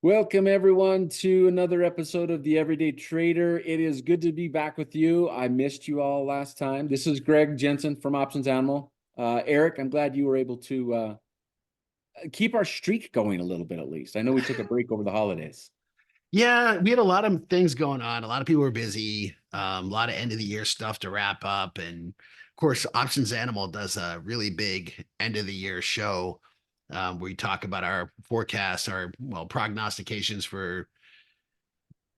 Welcome everyone to another episode of the Everyday Trader. It is good to be back with you. I missed you all last time. This is Greg Jensen from Options Animal. Eric, I'm glad you were able to keep our streak going a little bit at least. I know we took a break over the holidays. Yeah, we had a lot of things going on. A lot of people were busy. A lot of end of the year stuff to wrap up, and of course, Options Animal does a really big end of the year show where we talk about our forecasts, our prognostications for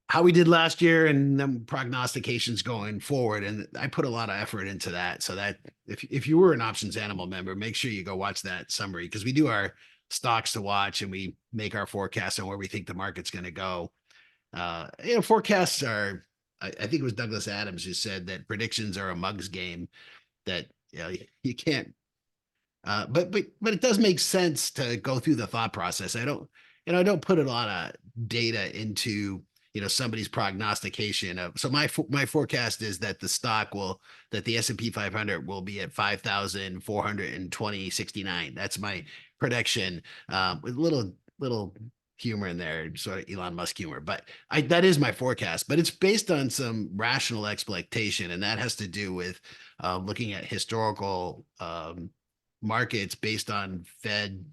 how we did last year, and then prognostications going forward. And I put a lot of effort into that. So that if you were an Options Animal member, make sure you go watch that summary because we do our stocks to watch and we make our forecasts on where we think the market's going to go. Forecasts are, I think it was Douglas Adams who said that predictions are a mug's game, that you can't, but it does make sense to go through the thought process. I don't put a lot of data into, somebody's prognostication of, so my forecast is that the S&P 500 will be at 5,420.69. That's my prediction, with little humor in there, sort of Elon Musk humor, but that is my forecast, but it's based on some rational expectation, and that has to do with looking at historical markets based on Fed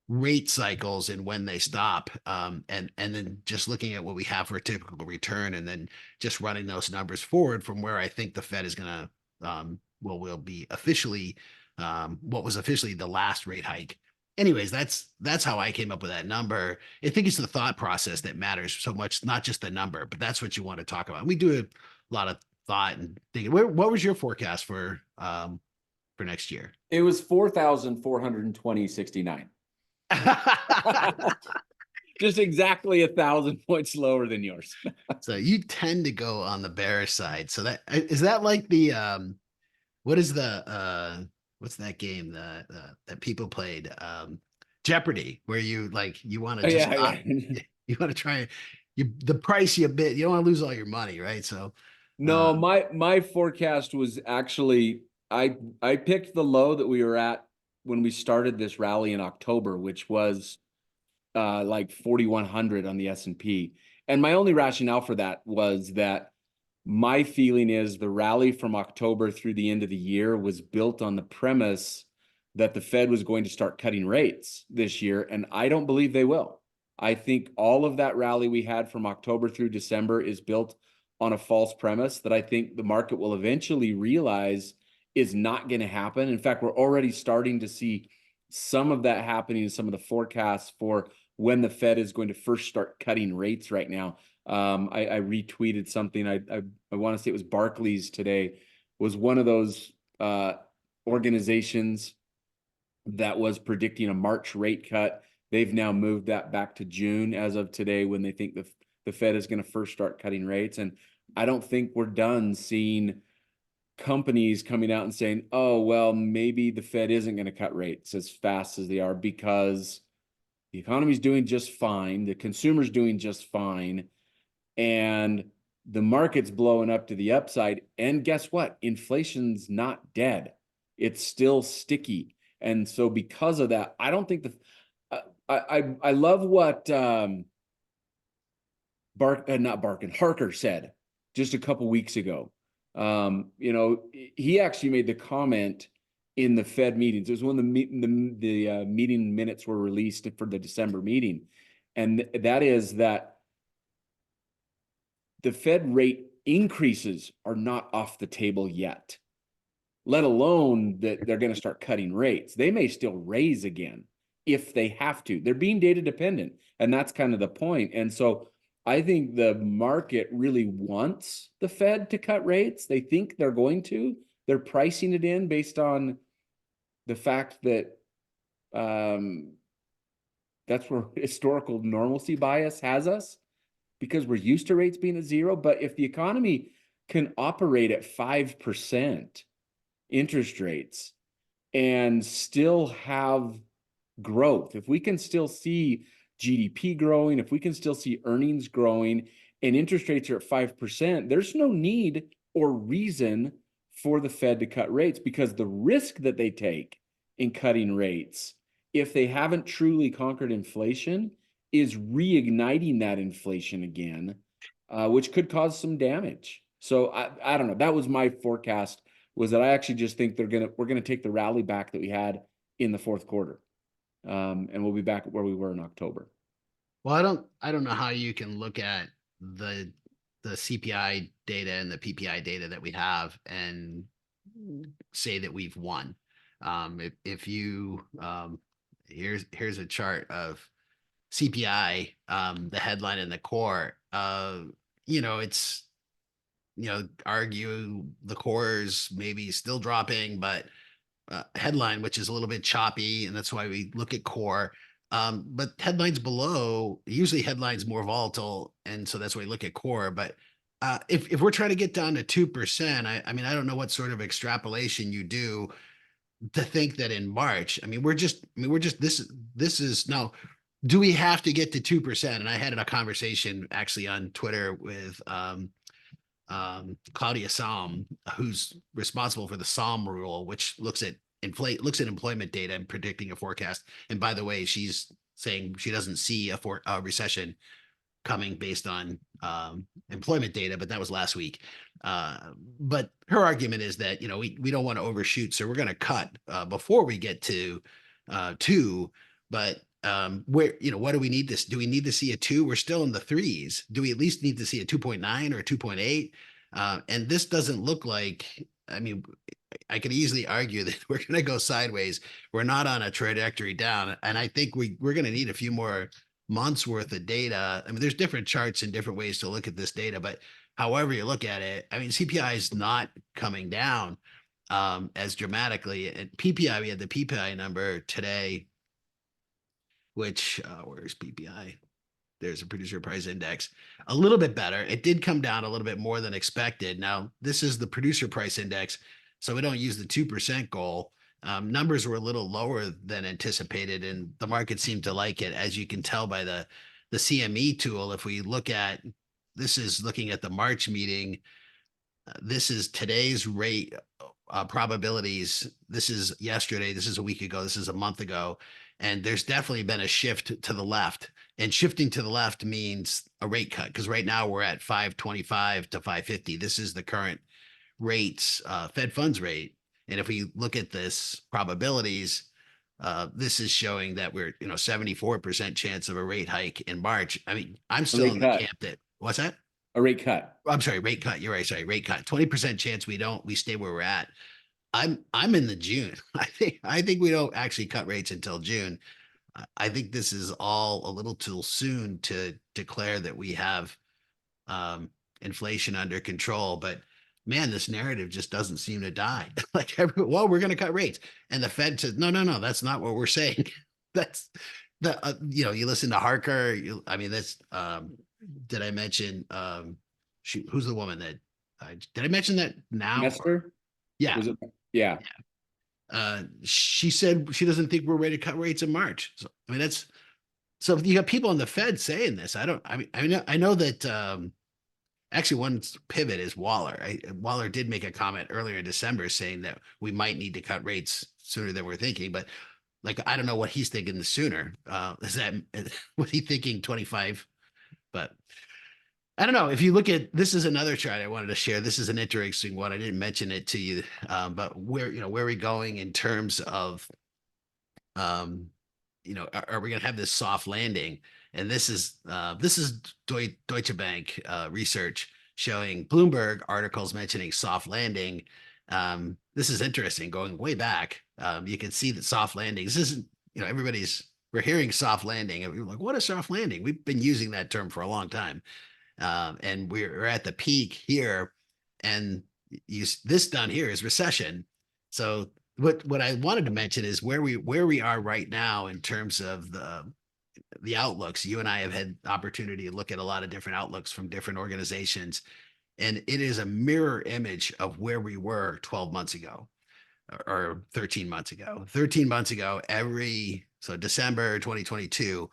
rate cycles and when they stop, and then just looking at what we have for a typical return, and then just running those numbers forward from where I think the Fed is going to will be officially what was officially the last rate hike. Anyways, that's how I came up with that number. I think it's the thought process that matters so much, not just the number, but that's what you want to talk about. We do a lot of thought and thinking. What was your forecast for next year? It was 4,420.69. Just exactly 1,000 points lower than yours. So you tend to go on the bearish side. So that is that like the what is the what's that game that people played, Jeopardy, where you want to just you want to try the price you bid, you don't want to lose all your money, right? So no, my forecast was actually, I picked the low that we were at when we started this rally in October, which was like 4,100 on the S&P. And my only rationale for that was that my feeling is the rally from October through the end of the year was built on the premise that the Fed was going to start cutting rates this year, and I don't believe they will. I think all of that rally we had from October through December is built on a false premise that I think the market will eventually realize is not going to happen. In fact, we're already starting to see some of that happening in some of the forecasts for when the Fed is going to first start cutting rates right now. I retweeted something. I want to say it was Barclays today, was one of those organizations that was predicting a March rate cut. They've now moved that back to June as of today, when they think the Fed is going to first start cutting rates. And I don't think we're done seeing companies coming out and saying, oh, well, maybe the Fed isn't going to cut rates as fast as they are because the economy's doing just fine, the consumer's doing just fine, and the market's blowing up to the upside. And guess what? Inflation's not dead. It's still sticky. And so because of that, I don't think I love what Harker said just a couple weeks ago. He actually made the comment in the Fed meetings. It was when the meeting minutes were released for the December meeting. And that is that the Fed rate increases are not off the table yet, let alone that they're going to start cutting rates. They may still raise again if they have to. They're being data dependent, and that's kind of the point. And so I think the market really wants the Fed to cut rates. They think they're going to. They're pricing it in based on the fact that that's where historical normalcy bias has us, because we're used to rates being at zero. But if the economy can operate at 5% interest rates and still have growth, if we can still see GDP growing, if we can still see earnings growing, and interest rates are at 5%, there's no need or reason for the Fed to cut rates, because the risk that they take in cutting rates, if they haven't truly conquered inflation, is reigniting that inflation again, which could cause some damage. So I don't know. That was my forecast, was that I actually just think we're gonna take the rally back that we had in the fourth quarter. And we'll be back where we were in October. Well, I don't know how you can look at the CPI data and the PPI data that we have and say that we've won. If you here's a chart of CPI, the headline and the core. It's argue the core is maybe still dropping, but headline, which is a little bit choppy, and that's why we look at core. But headlines below, usually headlines more volatile, and so that's why we look at core. But if we're trying to get down to 2%, I mean, I don't know what sort of extrapolation you do to think that in March. I mean, we're just this is now. Do we have to get to 2%? And I had a conversation actually on Twitter with Claudia Salm, who's responsible for the Salm rule, which looks at employment data and predicting a forecast. And by the way, she's saying she doesn't see a recession coming based on employment data, but that was last week. But her argument is that we don't want to overshoot, so we're going to cut before we get to 2. But what do we need this? Do we need to see a 2? We're still in the 3s. Do we at least need to see a 2.9 or a 2.8? And this doesn't look like, I mean, I could easily argue that we're going to go sideways. We're not on a trajectory down. And I think we're going to need a few more months worth of data. I mean, there's different charts and different ways to look at this data, but however you look at it, I mean, CPI is not coming down as dramatically. And PPI, we had the PPI number today, which where's PPI? There's a producer price index, a little bit better. It did come down a little bit more than expected. Now, this is the producer price index, so we don't use the 2% goal. Numbers were a little lower than anticipated, and the market seemed to like it, as you can tell by the CME tool. If we look at this, is looking at the March meeting. This is today's rate probabilities. This is yesterday. This is a week ago. This is a month ago. And there's definitely been a shift to the left. And shifting to the left means a rate cut, because right now we're at 525 to 550. This is the current rates, Fed funds rate. And if we look at this probabilities, this is showing that we're 74% chance of a rate hike in March. I mean, I'm still in the camp that, what's that? A rate cut. I'm sorry, rate cut. You're right. Sorry, rate cut. 20% chance we stay where we're at. I'm in the June. I think we don't actually cut rates until June. I think this is all a little too soon to declare that we have inflation under control. But man, this narrative just doesn't seem to die. Well, we're going to cut rates, and the Fed says, no, that's not what we're saying. That's the you listen to Harker. I mean, that's did I mention who's the woman that did I mention that now? Esther? Yeah. Yeah. She said she doesn't think we're ready to cut rates in March. So I mean, so you got people on the Fed saying this. I know that actually one pivot is Waller. Waller did make a comment earlier in December saying that we might need to cut rates sooner than we're thinking, but I don't know what he's thinking the sooner. Was he thinking 25? But I don't know. If you look at, this is another chart I wanted to share. This is an interesting one. I didn't mention it to you, but where are we going in terms of, are we going to have this soft landing? And this is Deutsche Bank research showing Bloomberg articles mentioning soft landing. This is interesting. Going way back, you can see that soft landing. This isn't, we're hearing soft landing, and we're like, what is soft landing? We've been using that term for a long time. And we're at the peak here, and this down here is recession. So what I wanted to mention is where we are right now in terms of the outlooks. You and I have had opportunity to look at a lot of different outlooks from different organizations, and it is a mirror image of where we were 12 months ago or 13 months ago. 13 months ago, so December 2022,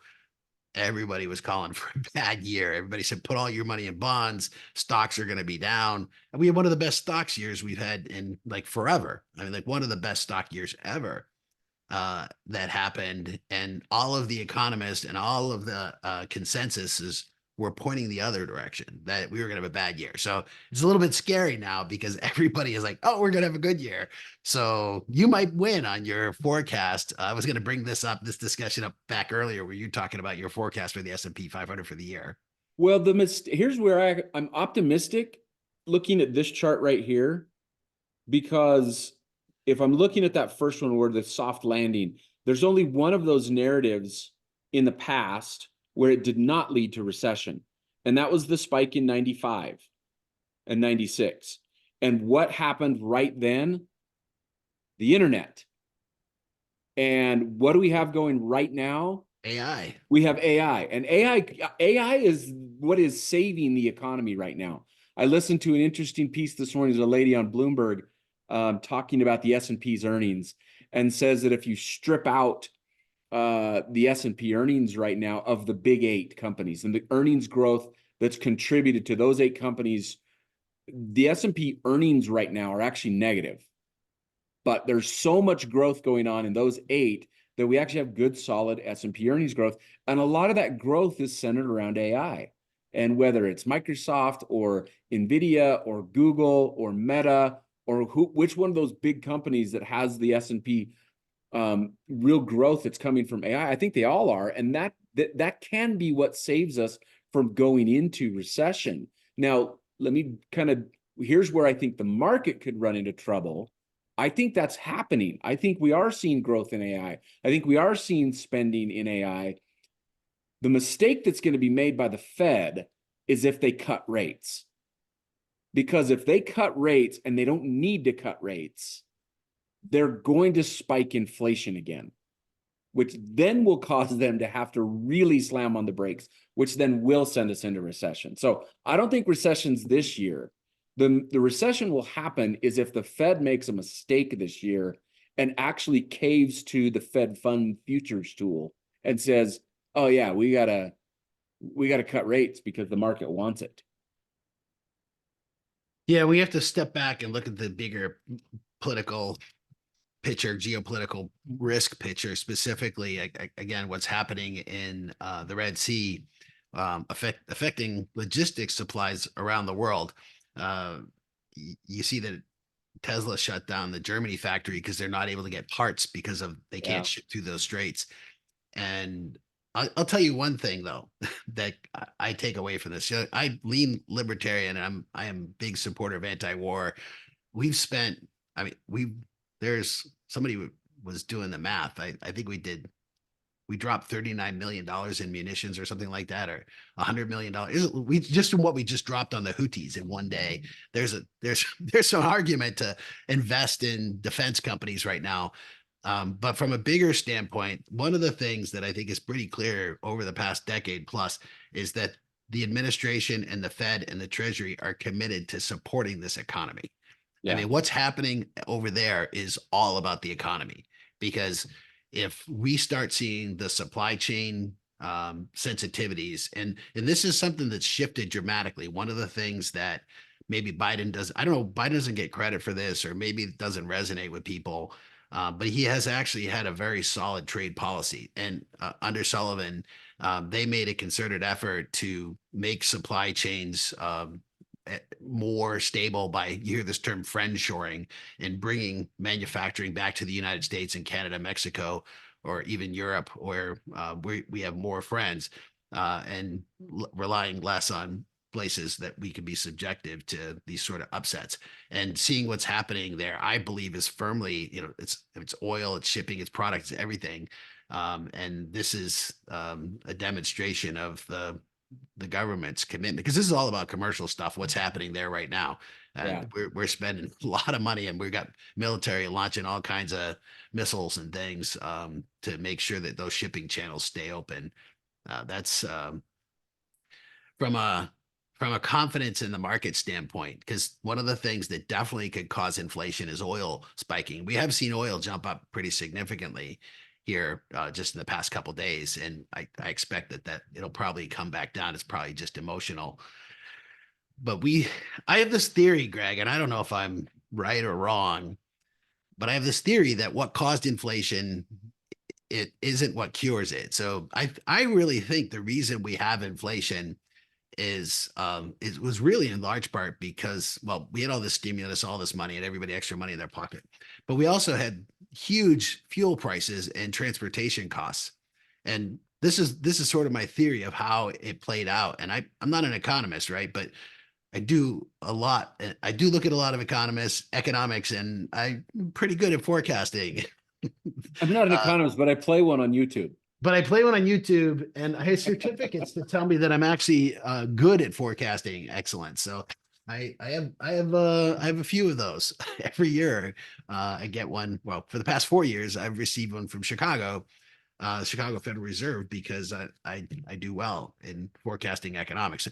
everybody was calling for a bad year. Everybody said, put all your money in bonds. Stocks are going to be down. And we had one of the best stocks years we've had in forever. I mean, one of the best stock years ever. that happened, and all of the economists and all of the consensuses were pointing the other direction, that we were going to have a bad year. So it's a little bit scary now because everybody is like, "Oh, we're going to have a good year." So you might win on your forecast. I was going to bring this discussion up back earlier, where you're talking about your forecast for the S&P 500 for the year. Well, here's where I'm optimistic looking at this chart right here, because if I'm looking at that first one where the soft landing, there's only one of those narratives in the past where it did not lead to recession. And that was the spike in 95 and 96. And what happened right then? The internet. And what do we have going right now? AI. We have AI, and AI is what is saving the economy right now. I listened to an interesting piece this morning. There's a lady on Bloomberg talking about the S&P's earnings, and says that if you strip out the S&P earnings right now of the big 8 companies and the earnings growth that's contributed to those 8 companies, the S&P earnings right now are actually negative. But there's so much growth going on in those 8 that we actually have good, solid S&P earnings growth. And a lot of that growth is centered around AI. And whether it's Microsoft or NVIDIA or Google or Meta or which one of those big companies that has the S&P real growth that's coming from AI, I think they all are. And that can be what saves us from going into recession. Now, here's where I think the market could run into trouble. I think that's happening. I think we are seeing growth in AI. I think we are seeing spending in AI. The mistake that's going to be made by the Fed is if they cut rates. Because if they cut rates and they don't need to cut rates, they're going to spike inflation again, which then will cause them to have to really slam on the brakes, which then will send us into recession. So I don't think recession's this year. The recession will happen is if the Fed makes a mistake this year and actually caves to the Fed fund futures tool and says, "Oh yeah, we gotta cut rates because the market wants it." Yeah, we have to step back and look at the bigger political picture, geopolitical risk picture, specifically, again, what's happening in the Red Sea, affecting logistics supplies around the world. You see that Tesla shut down the Germany factory because they're not able to get parts because of they can't ship through those straits. And I'll tell you one thing though that I take away from this. I lean libertarian, and I am a big supporter of anti-war. We've spent, I mean, there's somebody was doing the math. I think we dropped $39 million in munitions or something like that, or $100 million. We just from what we just dropped on the Houthis in one day. There's some argument to invest in defense companies right now. But from a bigger standpoint, one of the things that I think is pretty clear over the past decade plus is that the administration and the Fed and the Treasury are committed to supporting this economy. I mean, what's happening over there is all about the economy, because if we start seeing the supply chain sensitivities, and this is something that's shifted dramatically. One of the things that maybe Biden does, I don't know, Biden doesn't get credit for this, or maybe it doesn't resonate with people, but he has actually had a very solid trade policy. And under Sullivan, they made a concerted effort to make supply chains more stable by, you hear this term friendshoring, and bringing manufacturing back to the United States and Canada, Mexico, or even Europe, where we have more friends, and relying less on places that we could be subjective to these sort of upsets. And seeing what's happening there, I believe, is firmly, it's oil, it's shipping, it's products, everything. And this is a demonstration of the government's commitment, because this is all about commercial stuff, what's happening there right now. And we're spending a lot of money, and we've got military launching all kinds of missiles and things to make sure that those shipping channels stay open. That's from a confidence in the market standpoint, because one of the things that definitely could cause inflation is oil spiking. We have seen oil jump up pretty significantly here just in the past couple of days, and I expect that it'll probably come back down. It's probably just emotional. But I have this theory, Greg, and I don't know if I'm right or wrong, But I have this theory that what caused inflation, it isn't what cures it. So I really think the reason we have inflation is it was really in large part because, well, we had all this stimulus, all this money, and everybody extra money in their pocket, but we also had huge fuel prices and transportation costs. And this is sort of my theory of how it played out. And I'm not an economist, right? But I do look at a lot of economics, and I'm pretty good at forecasting. I'm not an economist, but I play one on YouTube. But I play one on YouTube, and I have certificates to tell me that I'm actually good at forecasting excellence. So I have a few of those every year. I get one. Well, for the past 4 years, I've received one from Chicago Federal Reserve, because I do well in forecasting economics.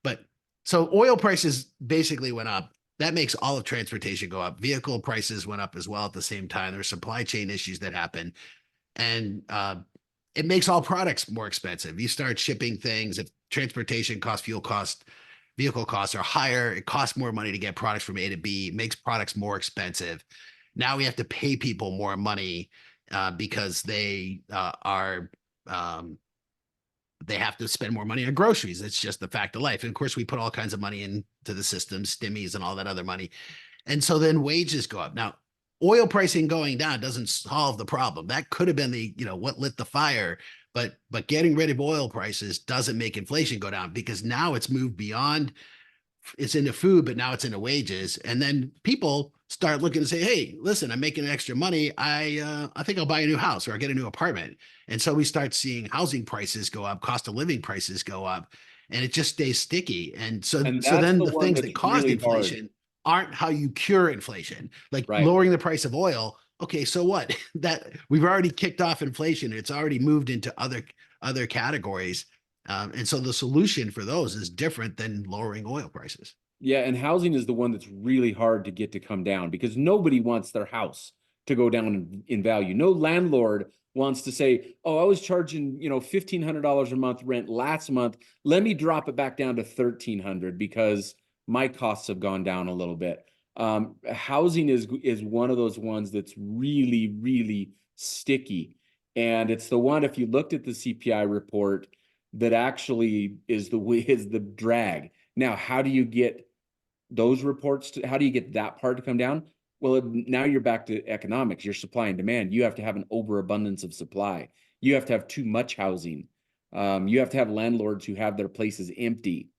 But so oil prices basically went up. That makes all of transportation go up. Vehicle prices went up as well at the same time. There's supply chain issues that happen, and it makes all products more expensive. You start shipping things. If transportation costs, fuel costs, vehicle costs are higher, it costs more money to get products from A to B, it makes products more expensive. Now we have to pay people more money because they have to spend more money on groceries. It's just the fact of life. And of course, we put all kinds of money into the system, stimmies and all that other money. And so then wages go up. Now, oil pricing going down doesn't solve the problem. That could have been what lit the fire, but getting rid of oil prices doesn't make inflation go down, because now it's moved beyond, it's into food, but now it's into wages. And then people start looking and say, hey, listen, I'm making extra money. I think I'll buy a new house, or I'll get a new apartment. And so we start seeing housing prices go up, cost of living prices go up, and it just stays sticky. And so And so that's then the the one things that's that caused really hard. inflation aren't how you cure inflation, like Right. lowering the price of oil. Okay, so what? That we've already kicked off inflation. It's already moved into other categories. And so the solution for those is different than lowering oil prices. Yeah, and housing is the one that's really hard to get to come down, because nobody wants their house to go down in value. No landlord wants to say, "Oh, I was charging, $1,500 a month rent last month. Let me drop it back down to 1,300 because my costs have gone down a little bit." Housing is one of those ones that's really, really sticky. And it's the one, if you looked at the CPI report, that actually is the drag. Now, how do you get those reports how do you get that part to come down? Well, now you're back to economics, your supply and demand. You have to have an overabundance of supply. You have to have too much housing. You have to have landlords who have their places empty,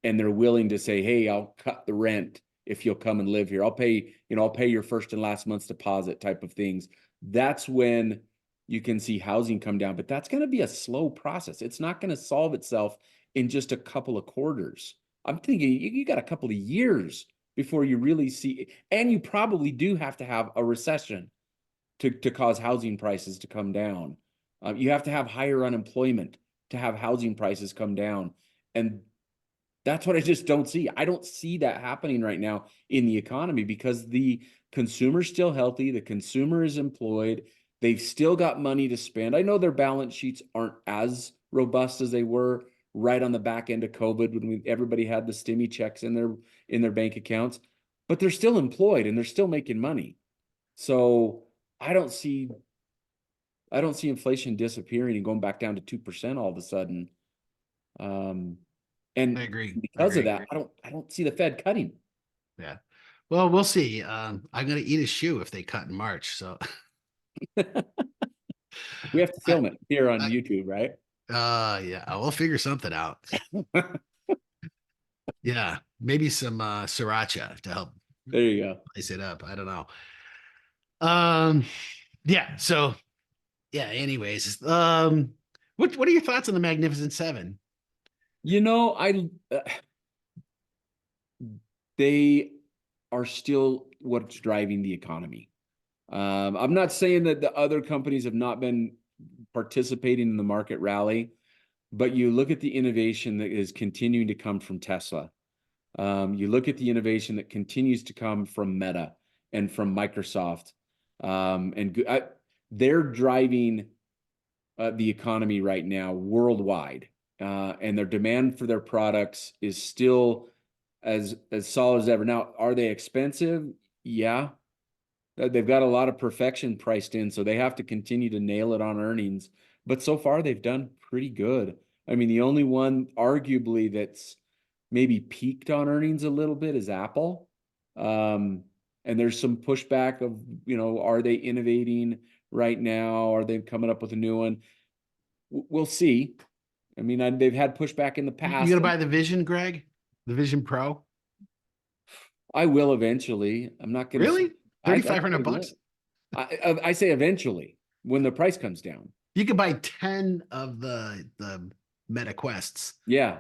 and they're willing to say, hey, I'll cut the rent if you'll come and live here. I'll pay your first and last month's deposit type of things. That's when you can see housing come down, but that's going to be a slow process. It's not going to solve itself in just a couple of quarters. I'm thinking you got a couple of years before you really see, and you probably do have to have a recession to cause housing prices to come down. You have to have higher unemployment to have housing prices come down. And that's what I just don't see. I don't see that happening right now in the economy, because the consumer's still healthy. The consumer is employed. They've still got money to spend. I know their balance sheets aren't as robust as they were right on the back end of COVID, when everybody had the stimmy checks in their bank accounts, but they're still employed and they're still making money. So I don't see inflation disappearing and going back down to 2% all of a sudden. I And agree. because of that, I don't see the Fed cutting. Yeah. Well, we'll see. I'm going to eat a shoe if they cut in March. So We have to I, film it here on I, YouTube, right? yeah, we'll figure something out. Yeah. Maybe some sriracha to help There you go. spice it up. I don't know. Um, yeah. So yeah, anyways, what are your thoughts on the Magnificent Seven? I they are still what's driving the economy. I'm not saying that the other companies have not been participating in the market rally, but you look at the innovation that is continuing to come from Tesla. You look at the innovation that continues to come from Meta and from Microsoft, they're driving the economy right now worldwide, and their demand for their products is still as solid as ever. Now, are they expensive? Yeah. They've got a lot of perfection priced in, so they have to continue to nail it on earnings. But so far, they've done pretty good. I mean, the only one arguably that's maybe peaked on earnings a little bit is Apple. And there's some pushback of, are they innovating right now? Are they coming up with a new one? We'll see. I mean, they've had pushback in the You past. gonna buy the Vision, Greg? The Vision Pro? I will eventually. I'm not going to. Really? I 3,500 probably bucks? will. I say eventually when the price comes down. You could buy 10 of the Meta Quests. Yeah.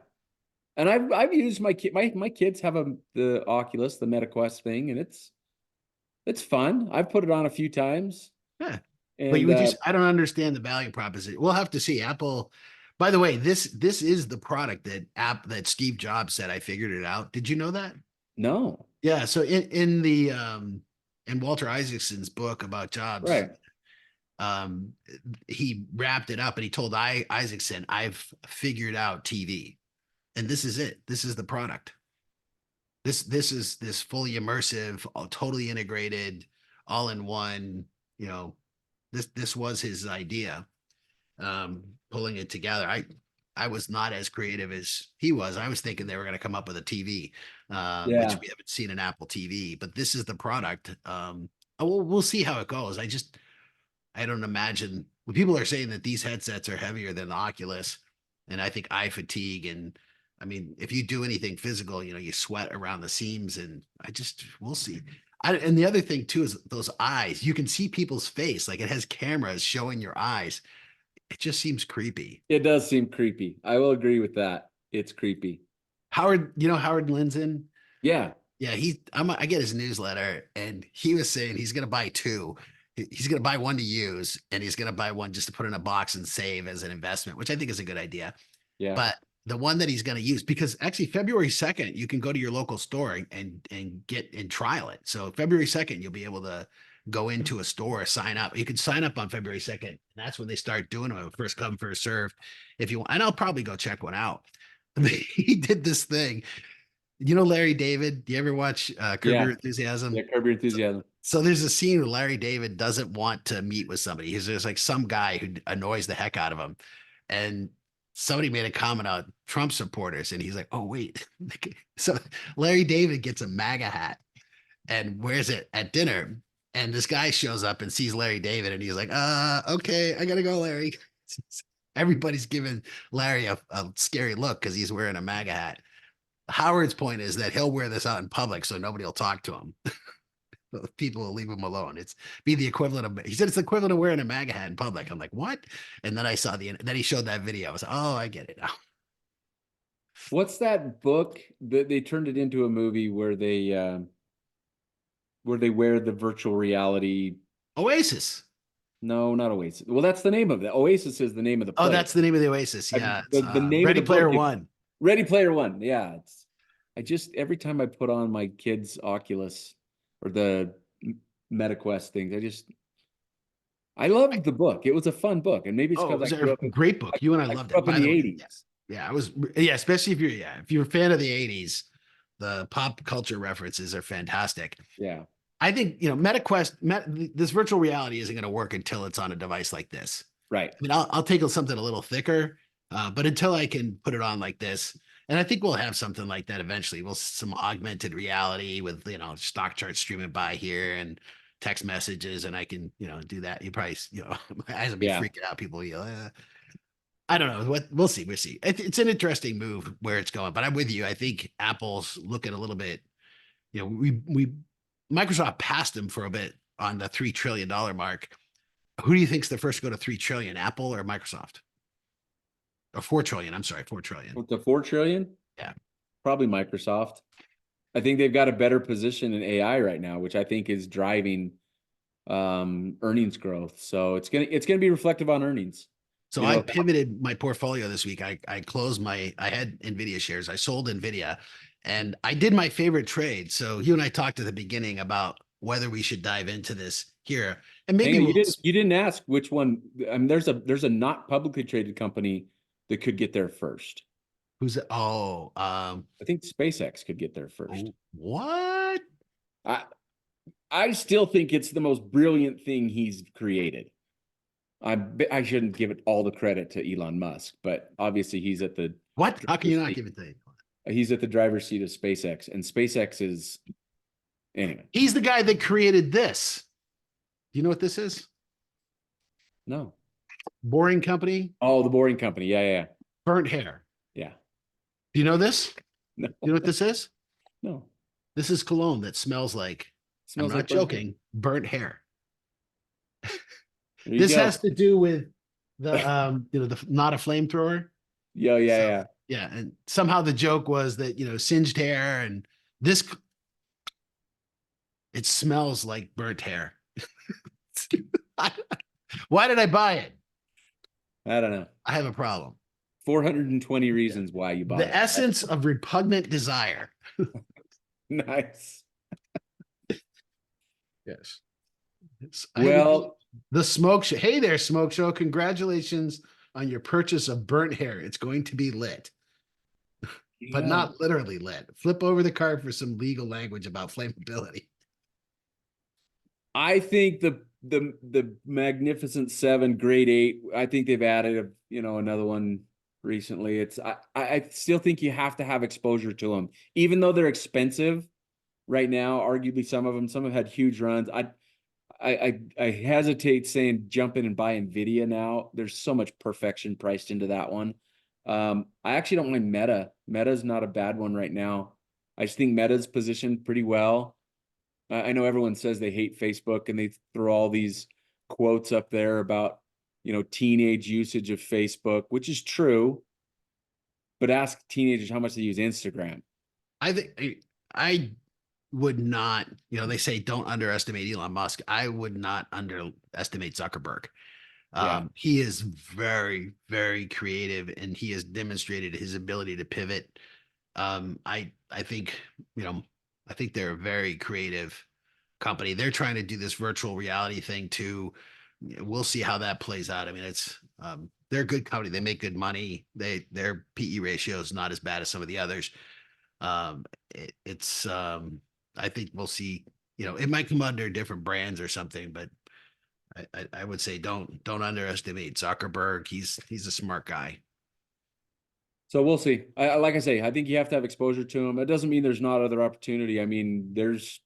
And I've used my kids have the Oculus, the MetaQuest thing, and it's fun. I've put it on a few times. Yeah. But And I don't understand the value proposition. We'll have to see. Apple, by the way, this is the product that Steve Jobs said, I figured it out. Did you know that? no. Yeah. So in the in Walter Isaacson's book about Jobs, Right. um he wrapped it up and he told Isaacson, I've figured out TV. And this is it. This is the product. This is this fully immersive, totally integrated, all in one, you know, this was his idea, pulling it together. I was not as creative as he was. I was thinking they were going to come up with a TV, which Yeah. we haven't seen an Apple TV, but this is the product. We'll see how it goes. I don't imagine when people are saying that these headsets are heavier than the Oculus, and I think eye fatigue. And I mean, if you do anything physical, you sweat around the seams, and we'll see. And the other thing too is those eyes. You can see people's face, like it has cameras showing your eyes. It just seems creepy. It does seem creepy. I will agree with that. It's creepy. Howard, Howard Linson? Yeah. Yeah, I get his newsletter, and he was saying he's gonna buy two. He's gonna buy one to use, and he's gonna buy one just to put in a box and save as an investment, which I think is a good idea. Yeah. But the one that he's going to use, because actually February 2nd, you can go to your local store and get and trial it. So February 2nd, you'll be able to go into a store, sign up. You can sign up on February 2nd. And that's when they start doing them. First come, first serve. If you want, and I'll probably go check one out. He did this thing. Larry David, do you ever watch Curb Yeah. Your Enthusiasm? Yeah. Curb Your Enthusiasm. So there's a scene where Larry David doesn't want to meet with somebody. There's like some guy who annoys the heck out of him. And somebody made a comment on Trump supporters, and he's like, oh, wait. So Larry David gets a MAGA hat and wears it at dinner. And this guy shows up and sees Larry David, and he's like, okay, I gotta go, Larry. Everybody's giving Larry a scary look because he's wearing a MAGA hat. Howard's point is that he'll wear this out in public so nobody will talk to him. People will leave him alone. It's be the equivalent of, he said it's the equivalent of wearing a MAGA hat in public. I'm like, what? And then I saw then he showed that video. I was like, oh, I get it now. What's that book that they turned it into a movie where they wear the virtual reality? Oasis. No, not Oasis. Well, that's the name of it. Oasis is the name of the Oh, place. that's the name of the Oasis. Yeah. The name Ready of the Player book, One. Ready Player One. Yeah. Every time I put on my kids' Oculus or the MetaQuest things, I loved the book. It was a fun book. And maybe it's because It was I grew up a great book. You and I loved grew it. up in By the the way, 80s. yeah, especially if you're a fan of the 80s, the pop culture references are fantastic. Yeah. I think, MetaQuest, this virtual reality isn't going to work until it's on a device like this. Right. I mean, I'll take something a little thicker, but until I can put it on like this, and I think we'll have something like that eventually. Some augmented reality with, stock charts streaming by here and text messages, and I can, do that. You probably, my eyes will be freaking out. People, I don't know what we'll see. We'll see. It's an interesting move where it's going, but I'm with you. I think Apple's looking a little bit, we Microsoft passed them for a bit on the $3 trillion mark. Who do you think's the first to go to 3 trillion, Apple or Microsoft? Or 4 trillion. I'm sorry, 4 trillion. With the 4 trillion? Yeah. Probably Microsoft. I think they've got a better position in AI right now, which I think is driving earnings growth. So it's gonna be reflective on earnings. So I pivoted my portfolio this week. I closed I had Nvidia shares. I sold Nvidia, and I did my favorite trade. So you and I talked at the beginning about whether we should dive into this here, and maybe you didn't ask which one. I mean, there's a not publicly traded company that could get there first. Who's it? I think SpaceX could get there first. What? I still think it's the most brilliant thing he's created. I shouldn't give it all the credit to Elon Musk, but obviously he's at the What? How can you not give it to him? he's at the driver's seat of SpaceX, and SpaceX is anyway. He's the guy that created this. Do you know what this is? No. Boring Company, Oh, the Boring Company. Yeah. burnt hair. Yeah. Do you know this? No. You know what this is? No. This is cologne that smells like, Smells I'm like not joking, burnt hair. There you This go. has to do with the the not a flamethrower. Yeah. So, yeah, and somehow the joke was that singed hair and this it smells like burnt hair. Why did I buy it? I don't know. I have a problem. 420 reasons why you bought The it. essence of repugnant desire. Nice. Yes. Well, The smoke show. Hey there, smoke show. Congratulations on your purchase of burnt hair. It's going to be lit, but yeah. not literally lit. Flip over the card for some legal language about flammability. I think the Magnificent Seven, Grade 8. I think they've added another one recently. I still think you have to have exposure to them, even though they're expensive right now. Arguably, some of them had huge runs. I hesitate saying jump in and buy Nvidia now. There's so much perfection priced into that one. I actually don't mind Meta. Meta's not a bad one right now. I just think Meta's positioned pretty well. I know everyone says they hate Facebook and they throw all these quotes up there about, teenage usage of Facebook, which is true. But ask teenagers how much they use Instagram. I think I would not, they say don't underestimate Elon Musk. I would not underestimate Zuckerberg. Yeah. He is very, very creative and he has demonstrated his ability to pivot. I think, I think they're a very creative company. They're trying to do this virtual reality thing too. We'll see how that plays out. I mean, they're a good company. They make good money. Their PE ratio is not as bad as some of the others. It's I think we'll see. It might come under different brands or something, but I would say don't underestimate Zuckerberg. He's a smart guy. So we'll see. Like I say, I think you have to have exposure to them. It doesn't mean there's not other opportunity. I mean, there's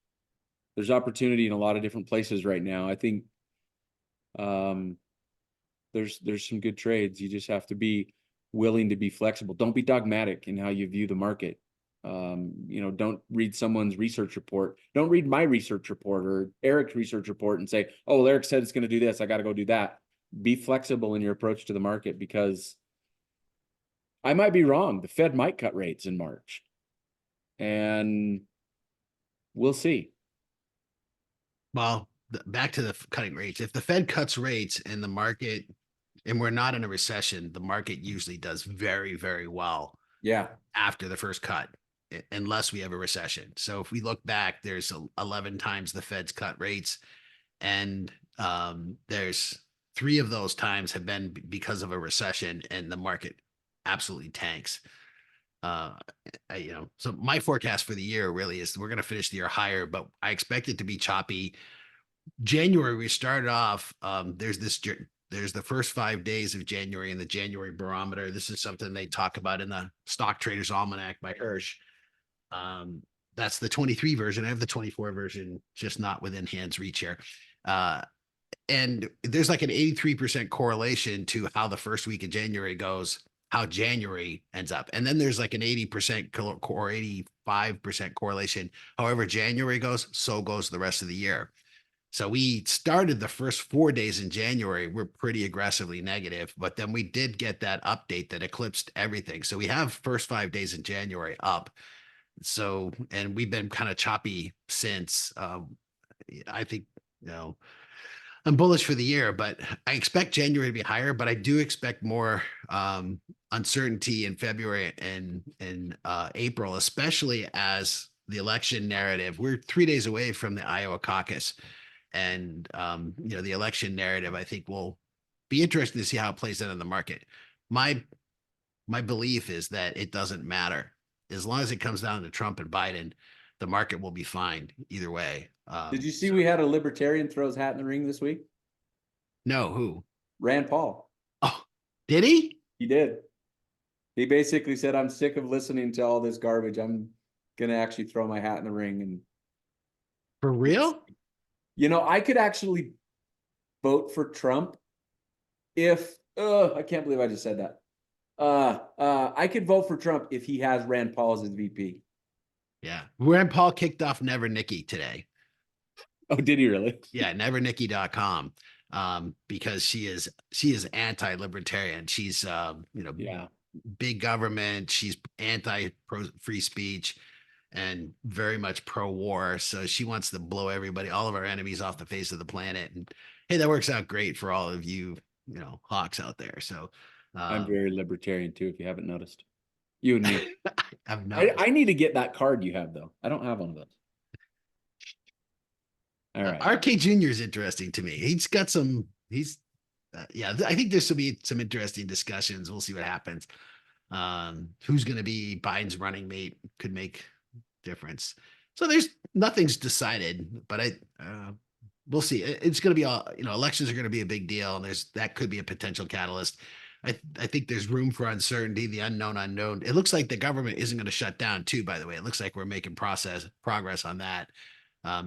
opportunity in a lot of different places right now. I think there's some good trades. You just have to be willing to be flexible. Don't be dogmatic in how you view the market. Don't read someone's research report. Don't read my research report or Eric's research report and say, oh, well, Eric said it's going to do this, I got to go do that. Be flexible in your approach to the market, because I might be wrong. The Fed might cut rates in March, and we'll see. Well, back to the cutting rates. If the Fed cuts rates and the market, and we're not in a recession, the market usually does very, very well Yeah. after the first cut, unless we have a recession. So if we look back, there's 11 times the Fed's cut rates, and there's 3 of those times have been because of a recession, and the market absolutely tanks. So my forecast for the year really is we're going to finish the year higher, but I expect it to be choppy. January, we started off, there's the first 5 days of January in the January barometer. This is something they talk about in the Stock Traders Almanac by Hirsch. That's the 23 version. I have the 24 version, just not within hand's reach here. And there's like an 83% correlation to how the first week of January goes, how January ends up. And then there's like an 80% or 85% correlation. However January goes, so goes the rest of the year. So we started the first 4 days in January, we're pretty aggressively negative, but then we did get that update that eclipsed everything. So we have first 5 days in January up. So, and we've been kind of choppy since. I think, I'm bullish for the year, but I expect January to be higher, but I do expect more uncertainty in February and April, especially as the election narrative. We're 3 days away from the Iowa caucus. And, the election narrative, I think, will be interesting to see how it plays out in the market. My belief is that it doesn't matter as long as it comes down to Trump and Biden. the market will be fine either way. Did you see we had a libertarian throw his hat in the ring this week? No, who? Rand Paul. Oh, did he? He did. He basically said, I'm sick of listening to all this garbage. I'm going to actually throw my hat in the ring. And, For real? I could actually vote for Trump if, I can't believe I just said that. I could vote for Trump if he has Rand Paul as his VP. Yeah. Rand Paul kicked off Never Nikki today. Oh, did he really? Yeah, nevernikki.com. Because she is anti-libertarian. She's Yeah. big government. She's free speech and very much pro-war. So she wants to blow everybody, all of our enemies off the face of the planet. And hey, that works out great for all of you, hawks out there. So I'm very libertarian too, if you haven't noticed. You and me. I've noticed. I need to get that card you have, though. I don't have one of those. All right. RK Jr. is interesting to me. He's got some, I think this will be some interesting discussions. We'll see what happens. Who's going to be Biden's running mate could make difference. So nothing's decided, but we'll see. It's going to be elections are going to be a big deal, and that could be a potential catalyst. I think there's room for uncertainty, the unknown. It looks like the government isn't going to shut down too, by the way. It looks like we're making progress on that.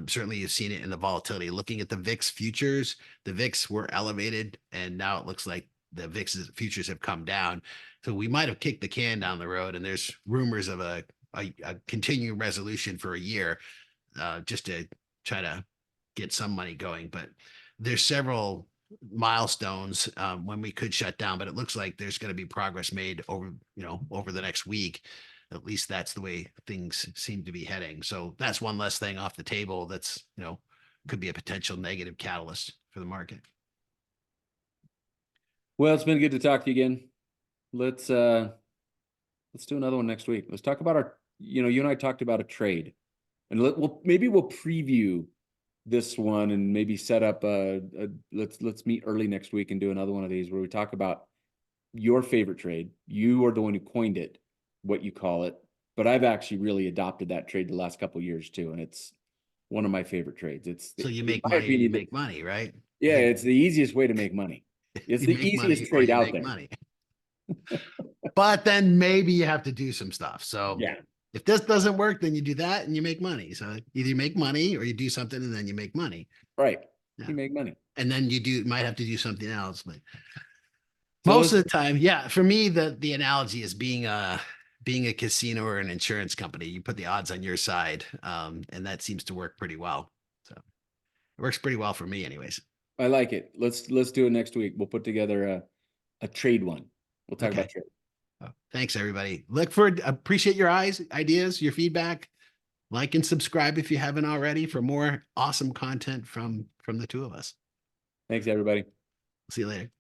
Certainly you've seen it in the volatility. Looking at the VIX futures, the VIX were elevated, and now it looks like the VIX futures have come down. So we might have kicked the can down the road, and there's rumors of a continuing resolution for a year, just to try to get some money going. But there's several milestones when we could shut down, but it looks like there's going to be progress made over the next week. At least that's the way things seem to be heading. So that's one less thing off the table. That's, could be a potential negative catalyst for the market. Well, it's been good to talk to you again. Let's do another one next week. Let's talk about you and I talked about a trade, and we'll preview this one and maybe set up let's meet early next week and do another one of these where we talk about your favorite trade. You are the one who coined it, what you call it, but I've actually really adopted that trade the last couple of years too, and it's one of my favorite trades. So you make money, you make money, right? Yeah, it's the easiest way to make money. It's the easiest trade out there. Money. But then maybe you have to do some stuff. So yeah, if this doesn't work, then you do that and you make money. So either you make money or you do something and then you make money. Right. Yeah. You make money. And then might have to do something else. But most of the time, yeah, for me, the analogy is being a casino or an insurance company. You put the odds on your side, and that seems to work pretty well. So it works pretty well for me anyways. I like it. Let's do it next week. We'll put together a trade one. We'll talk about trade. Thanks, everybody. Appreciate your ideas, your feedback. Like and subscribe if you haven't already for more awesome content from the two of us. Thanks, everybody. See you later.